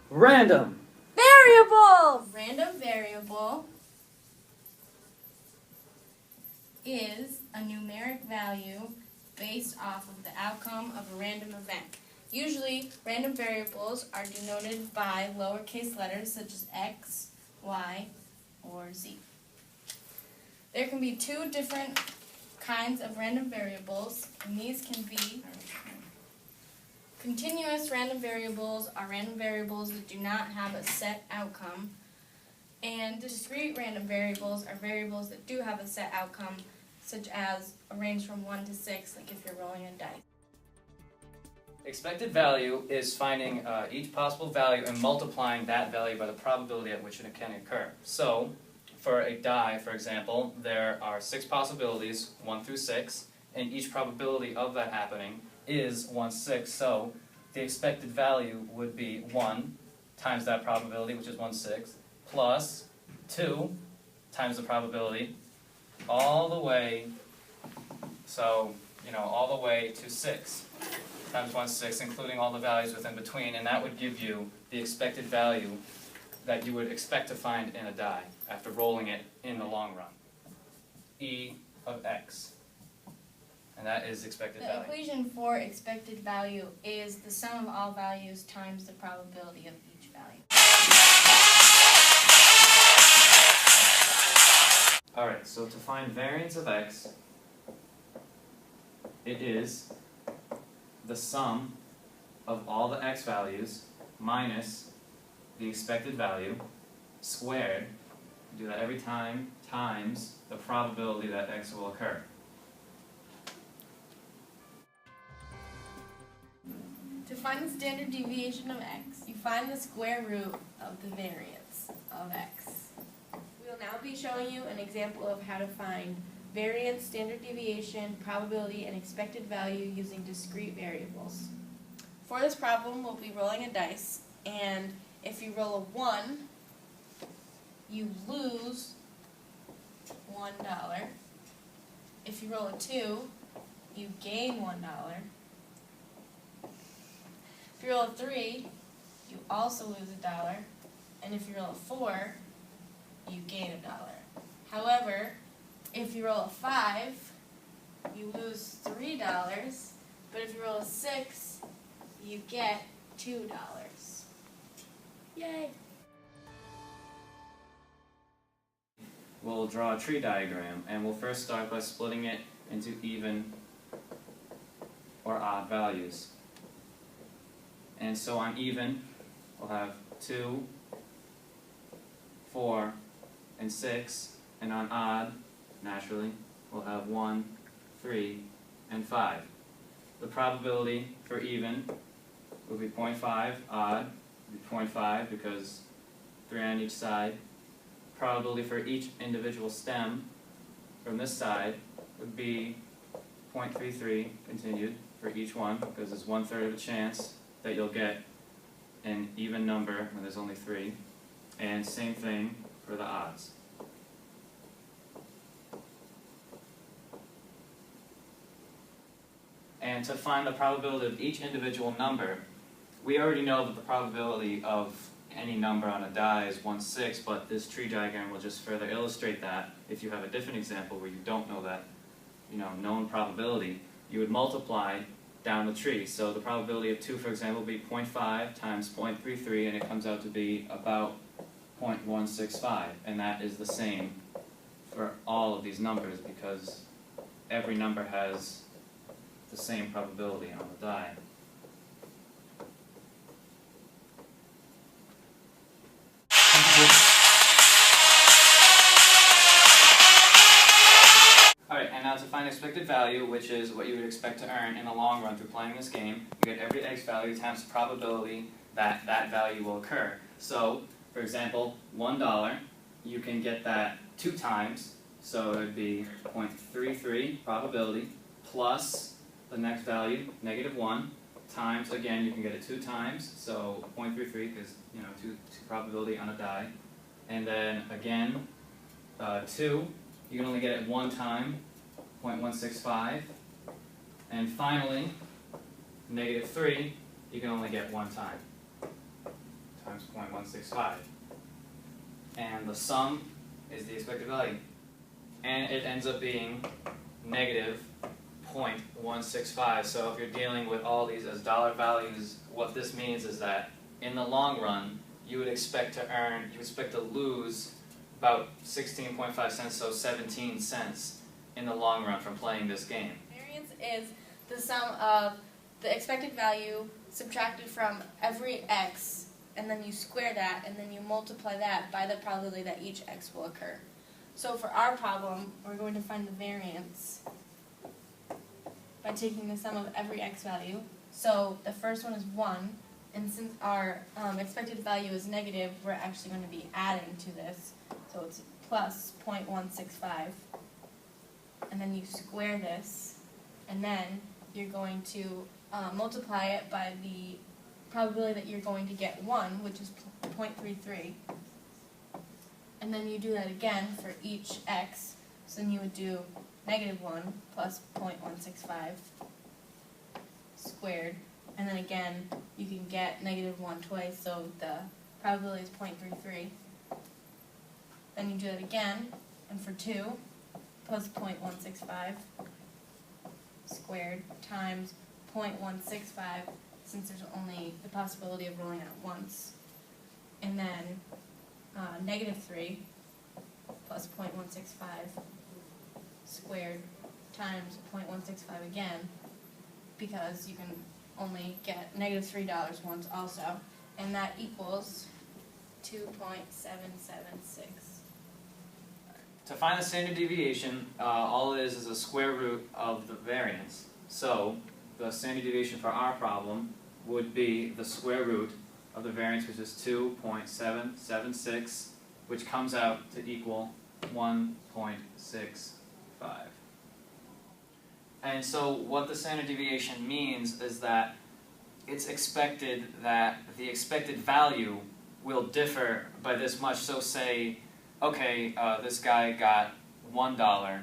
Random variables. Random variable is a numeric value based off of the outcome of a random event. Usually, random variables are denoted by lowercase letters such as x, y, or z. There can be two different kinds of random variables, and these can be continuous random variables are random variables that do not have a set outcome, and discrete random variables are variables that do have a set outcome, such as a range from 1 to 6, like if you're rolling a dice. Expected value is finding each possible value and multiplying that value by the probability at which it can occur. So, for a die, for example, there are 6 possibilities, 1 through 6, and each probability of that happening is 1/6. So, the expected value would be 1 times that probability, which is 1/6, plus 2 times the probability, all the way, all the way to 6 times 1/6, including all the values within between, and that would give you the expected value that you would expect to find in a die after rolling it in the long run. E of x. And that is expected value. The equation for expected value is the sum of all values times the probability of each value. Alright, so to find variance of x, it is the sum of all the x values minus the expected value squared, do that every time, times the probability that x will occur. To find the standard deviation of x, you find the square root of the variance of x. We will now be showing you an example of how to find variance, standard deviation, probability, and expected value using discrete variables. For this problem, we'll be rolling a dice, and if you roll a 1, you lose $1. If you roll a 2, you gain $1. If you roll a 3, you also lose $1, and if you roll a 4, you gain $1. However, if you roll a 5, you lose $3, but if you roll a 6, you get $2. Yay! We'll draw a tree diagram, and we'll first start by splitting it into even or odd values. And so on even, we'll have 2, 4, and 6, and on odd, naturally, we'll have 1, 3, and 5. The probability for even will be 0.5, odd will be 0.5 because 3 on each side. Probability for each individual stem from this side would be 0.33 continued for each one, because there's 1/3 of a chance that you'll get an even number when there's only 3, and same thing for the odds. And to find the probability of each individual number, we already know that the probability of any number on a die is 1/6, but this tree diagram will just further illustrate that. If you have a different example where you don't know that, known probability, you would multiply down the tree. So the probability of 2, for example, would be 0.5 times 0.33, and it comes out to be about 0.165, and that is the same for all of these numbers because every number has the same probability on the die. Alright, and now to find expected value, which is what you would expect to earn in the long run through playing this game, you get every x value times the probability that that value will occur. So, for example, $1, you can get that 2 times, so it would be 0.33 probability plus the next value, -1, times, again, you can get it 2 times, so 0.33 because, 2 probability on a die. And then, again, 2, you can only get it 1 time, 0.165. And finally, -3, you can only get 1 time, times times 0.165. And the sum is the expected value. And it ends up being negative 0.165. So if you're dealing with all these as dollar values, what this means is that in the long run, you would expect to lose about 16.5 cents, so 17 cents in the long run from playing this game. Variance is the sum of the expected value subtracted from every x, and then you square that, and then you multiply that by the probability that each x will occur. So for our problem, we're going to find the variance by taking the sum of every x value. So the first one is 1, and since our expected value is negative, we're actually going to be adding to this. So it's plus 0.165, and then you square this, and then you're going to multiply it by the probability that you're going to get 1, which is 0.33. And then you do that again for each x, so then you would do negative 1 plus 0.165 squared, and then again you can get negative 1 twice, so the probability is 0.33. Then you do it again, and for 2 plus 0.165 squared times 0.165, since there's only the possibility of rolling out once, and then negative 3 plus 0.165 squared times 0.165 again, because you can only get negative $3 once also, and that equals 2.776. To find the standard deviation, all it is a square root of the variance. So the standard deviation for our problem would be the square root of the variance, which is 2.776, which comes out to equal 1.65. And so what the standard deviation means is that it's expected that the expected value will differ by this much. So say, okay, this guy got $1,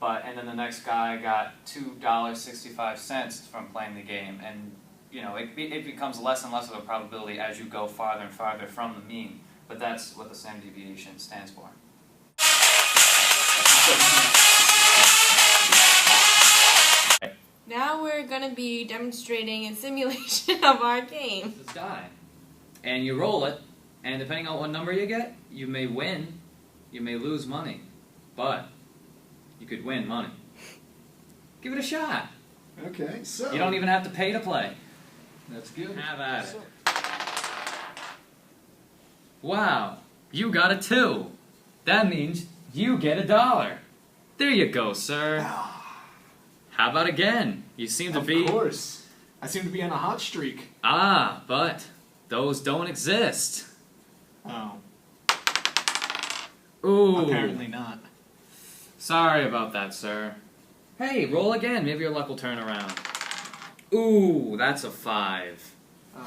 and then the next guy got $2.65 from playing the game, and you know it becomes less and less of a probability as you go farther and farther from the mean. But that's what the standard deviation stands for. Now we're going to be demonstrating a simulation of our game. This die, and you roll it, and depending on what number you get, you may win, you may lose money, but you could win money. Give it a shot. Okay, so You don't even have to pay to play. that's good. Have at it. Wow, you got a 2. That means you get $1. There you go, sir. How about again? You seem to be... Of course. I seem to be on a hot streak. Ah, but those don't exist. Oh. Ooh. Apparently not. Sorry about that, sir. Hey, roll again. Maybe your luck will turn around. Ooh, that's a 5. I'm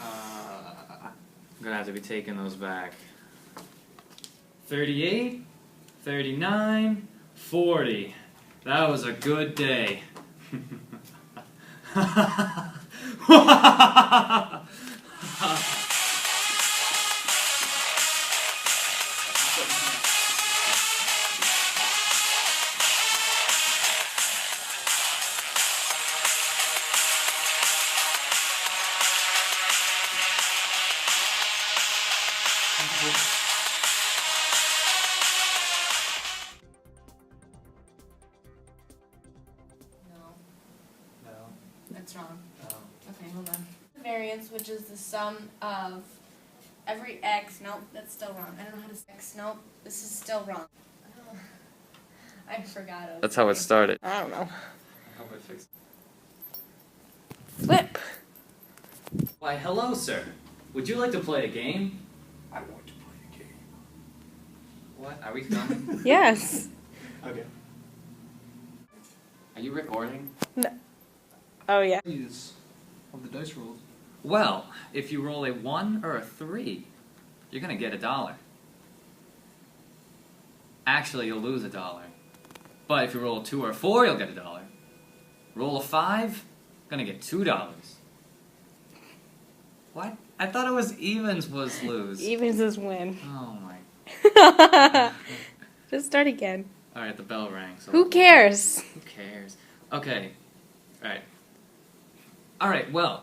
gonna have to be taking those back. 38, 39, 40. That was a good day. No, that's wrong. Okay, hold on. Variance, which is the sum of every x. Nope, that's still wrong. I don't know how to say x. Nope, this is still wrong. I forgot it. That's how it started. I don't know. I hope I fixed it. Flip. Why, hello, sir. Would you like to play a game? I want to play a game. What? Are we filming? Yes. Okay. Are you recording? Oh yeah. Use of the dice rolls. Well, if you roll a 1 or a 3, you're gonna get $1. Actually, you'll lose $1. But if you roll a 2 or a 4, you'll get $1. Roll a 5, gonna get $2. What? I thought it was evens was lose. Evens is win. Oh my. Just start again. Alright, the bell rang. So Who cares? Who cares? Okay. Alright. Alright, well.